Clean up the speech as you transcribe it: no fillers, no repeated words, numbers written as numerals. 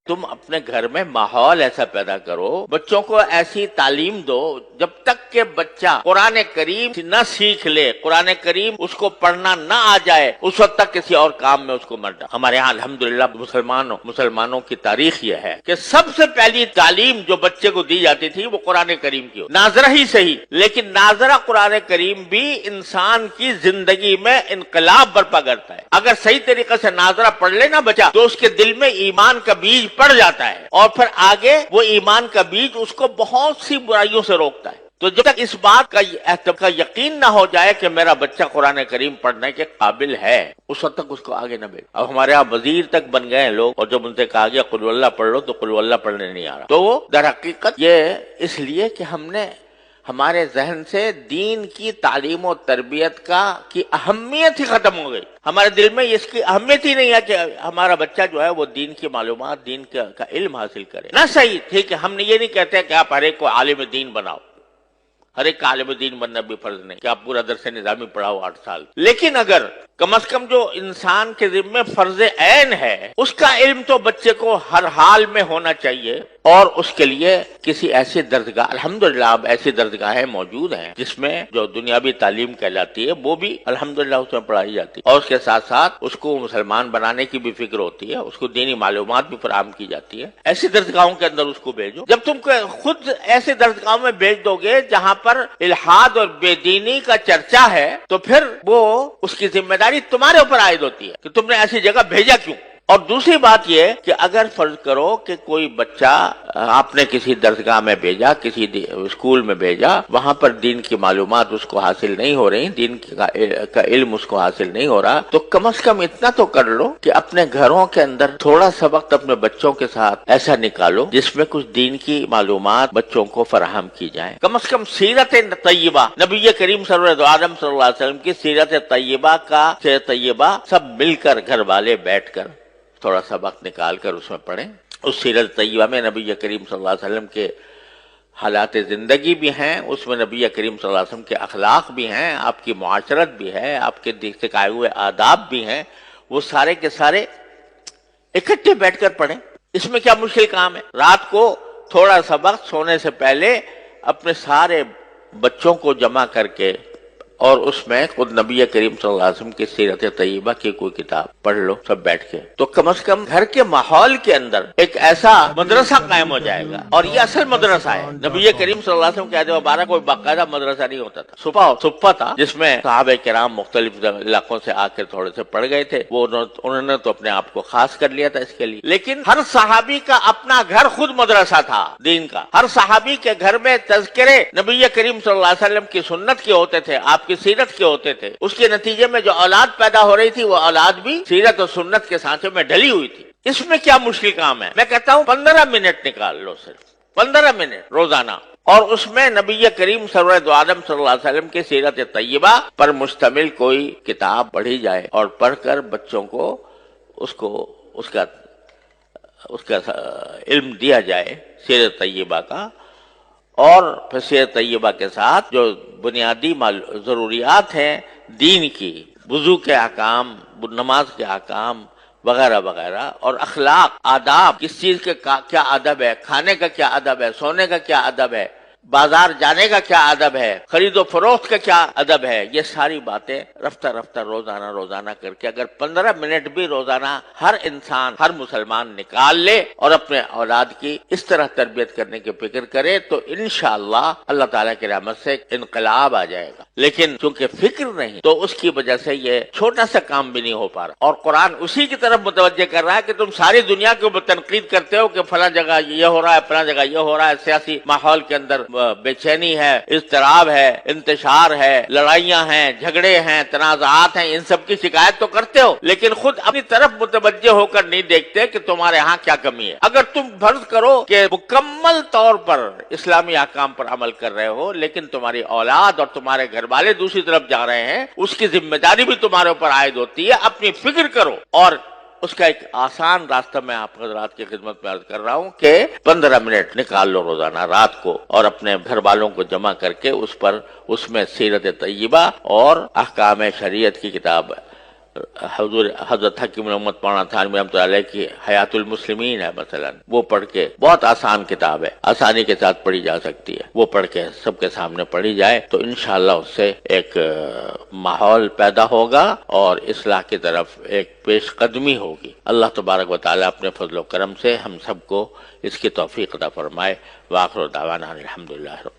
تم اپنے گھر میں ماحول ایسا پیدا کرو، بچوں کو ایسی تعلیم دو جب تک کہ بچہ قرآن کریم نہ سیکھ لے، قرآن کریم اس کو پڑھنا نہ آ جائے، اس وقت تک کسی اور کام میں اس کو مت ڈالو۔ ہمارے یہاں الحمدللہ مسلمانوں کی تاریخ یہ ہے کہ سب سے پہلی تعلیم جو بچے کو دی جاتی تھی وہ قرآن کریم کی ہوتی، ناظرہ ہی صحیح، لیکن ناظرہ قرآن کریم بھی انسان کی زندگی میں انقلاب برپا کرتا ہے۔ اگر صحیح طریقے سے ناظرہ پڑھ لے نا بچہ تو اس کے دل میں ایمان کا بیج پڑ جاتا ہے، اور پھر آگے وہ ایمان کا بیج اس کو بہت سی برائیوں سے روکتا ہے۔ تو جب تک اس بات کا یقین نہ ہو جائے کہ میرا بچہ قرآن کریم پڑھنے کے قابل ہے، اس وقت تک اس کو آگے نہ بھیجو۔ اب ہمارے یہاں وزیر تک بن گئے ہیں لوگ، اور جب ان سے کہا گیا قل اللہ پڑھ لو تو قل اللہ پڑھنے نہیں آ رہا۔ تو وہ در حقیقت یہ اس لیے کہ ہم نے ہمارے ذہن سے دین کی تعلیم و تربیت کی اہمیت ہی ختم ہو گئی۔ ہمارے دل میں اس کی اہمیت ہی نہیں ہے کہ ہمارا بچہ جو ہے وہ دین کی معلومات، دین کا علم حاصل کرے۔ نہ صحیح، ٹھیک ہے، ہم نے یہ نہیں کہتے کہ آپ ہر ایک کو عالم دین بناؤ، ہر ایک کا عالم دین بننا بھی فرض نہیں کہ آپ پورا درس نظامی پڑھاؤ 8 سال، لیکن اگر کم از کم جو انسان کے ذمہ فرض عین ہے اس کا علم تو بچے کو ہر حال میں ہونا چاہیے، اور اس کے لیے کسی ایسی درسگاہ، الحمدللہ اب ایسی درسگاہیں موجود ہیں جس میں جو دنیاوی تعلیم کہلاتی ہے وہ بھی الحمدللہ اس میں پڑھائی جاتی ہے، اور اس کے ساتھ ساتھ اس کو مسلمان بنانے کی بھی فکر ہوتی ہے، اس کو دینی معلومات بھی فراہم کی جاتی ہے۔ ایسی درسگاہوں کے اندر اس کو بھیجو۔ جب تم خود ایسے درسگاہوں میں بھیج دو گے جہاں پر الحاد اور بے دینی کا چرچا ہے تو پھر وہ اس کی ذمہ داری تمہارے اوپر عائد ہوتی ہے کہ تم نے ایسی جگہ بھیجا کیوں۔ اور دوسری بات یہ کہ اگر فرض کرو کہ کوئی بچہ آپ نے کسی درسگاہ میں بھیجا، کسی اسکول میں بھیجا، وہاں پر دین کی معلومات اس کو حاصل نہیں ہو رہی، دین کا علم اس کو حاصل نہیں ہو رہا، تو کم از کم اتنا تو کر لو کہ اپنے گھروں کے اندر تھوڑا سا وقت اپنے بچوں کے ساتھ ایسا نکالو جس میں کچھ دین کی معلومات بچوں کو فراہم کی جائیں۔ کم از کم سیرت طیبہ، نبی کریم سرور عالم صلی اللہ علیہ وسلم کی سیرت طیبہ سب مل کر گھر والے بیٹھ کر تھوڑا سا وقت نکال کر اس میں پڑھیں۔ اس سیرت طیبہ میں نبی کریم صلی اللہ علیہ وسلم کے حالات زندگی بھی ہیں، اس میں نبی کریم صلی اللہ علیہ وسلم کے اخلاق بھی ہیں، آپ کی معاشرت بھی ہے، آپ کے سکھائے ہوئے آداب بھی ہیں، وہ سارے کے سارے اکٹھے بیٹھ کر پڑھیں۔ اس میں کیا مشکل کام ہے؟ رات کو تھوڑا سا وقت سونے سے پہلے اپنے سارے بچوں کو جمع کر کے اور اس میں خود نبی کریم صلی اللہ علیہ وسلم کی سیرت طیبہ کی کوئی کتاب پڑھ لو سب بیٹھ کے، تو کم از کم گھر کے ماحول کے اندر ایک ایسا مدرسہ قائم ہو جائے گا، اور یہ اصل مدرسہ ہے۔ نبی کریم صلی اللہ علیہ وسلم کے عہد مبارک کوئی باقاعدہ مدرسہ نہیں ہوتا تھا، صفہ تھا جس میں صحابہ کرام مختلف علاقوں سے آ کر تھوڑے سے پڑھ گئے تھے، وہ انہوں نے تو اپنے آپ کو خاص کر لیا تھا اس کے لیے، لیکن ہر صحابی کا اپنا گھر خود مدرسہ تھا دین کا۔ ہر صحابی کے گھر میں تذکرے نبی کریم صلی اللہ علیہ وسلم کی سنت کے ہوتے تھے، آپ کی سیرت کے ہوتے تھے، اس کے نتیجے میں جو اولاد پیدا ہو رہی تھی وہ اولاد بھی سیرت اور سنت کے سانچے میں ڈلی ہوئی تھی۔ اس میں کیا مشکل کام ہے؟ میں کہتا ہوں 15 منٹ نکال لو، صرف 15 منٹ روزانہ، اور اس میں نبی کریم سرور عالم صلی اللہ علیہ وسلم کی سیرت طیبہ پر مشتمل کوئی کتاب پڑھی جائے، اور پڑھ کر بچوں کو اس کا علم دیا جائے سیرت طیبہ کا، اور پھر سیرت طیبہ کے ساتھ جو بنیادی ضروریات ہیں دین کی، وضو کے احکام، نماز کے احکام وغیرہ وغیرہ، اور اخلاق، آداب، کس چیز کے کیا ادب ہے، کھانے کا کیا ادب ہے، سونے کا کیا ادب ہے، بازار جانے کا کیا ادب ہے، خرید و فروخت کا کیا ادب ہے، یہ ساری باتیں رفتہ رفتہ روزانہ کر کے اگر 15 منٹ بھی روزانہ ہر انسان، ہر مسلمان نکال لے اور اپنے اولاد کی اس طرح تربیت کرنے کی فکر کرے تو انشاءاللہ اللہ تعالیٰ کی رحمت سے انقلاب آ جائے گا۔ لیکن چونکہ فکر نہیں تو اس کی وجہ سے یہ چھوٹا سا کام بھی نہیں ہو پا رہا، اور قرآن اسی کی طرف متوجہ کر رہا ہے کہ تم ساری دنیا کے اوپر تنقید کرتے ہو کہ فلاں جگہ یہ ہو رہا ہے، فلاں جگہ یہ ہو رہا ہے، سیاسی ماحول کے اندر بے چینی ہے، اضطراب ہے، انتشار ہے، لڑائیاں ہیں، جھگڑے ہیں، تنازعات ہیں، ان سب کی شکایت تو کرتے ہو، لیکن خود اپنی طرف متوجہ ہو کر نہیں دیکھتے کہ تمہارے ہاں کیا کمی ہے۔ اگر تم فرض کرو کہ مکمل طور پر اسلامی احکام پر عمل کر رہے ہو، لیکن تمہاری اولاد اور تمہارے گھر والے دوسری طرف جا رہے ہیں، اس کی ذمہ داری بھی تمہارے اوپر عائد ہوتی ہے۔ اپنی فکر کرو، اور اس کا ایک آسان راستہ میں آپ حضرات کی خدمت میں عرض کر رہا ہوں کہ 15 منٹ نکال لو روزانہ رات کو، اور اپنے گھر والوں کو جمع کر کے اس میں سیرت طیبہ اور احکام شریعت کی کتاب حضرت حکیم محمد مولانا تھانوی رحمۃ اللہ علیہ کی حیات المسلمین ہے مثلا، وہ پڑھ کے، بہت آسان کتاب ہے، آسانی کے ساتھ پڑھی جا سکتی ہے، وہ پڑھ کے سب کے سامنے پڑھی جائے تو انشاءاللہ اس سے ایک ماحول پیدا ہوگا اور اصلاح کی طرف ایک پیش قدمی ہوگی۔ اللہ تبارک و تعالیٰ اپنے فضل و کرم سے ہم سب کو اس کی توفیق عطا فرمائے۔ وآخر دعوانا الحمدللہ رب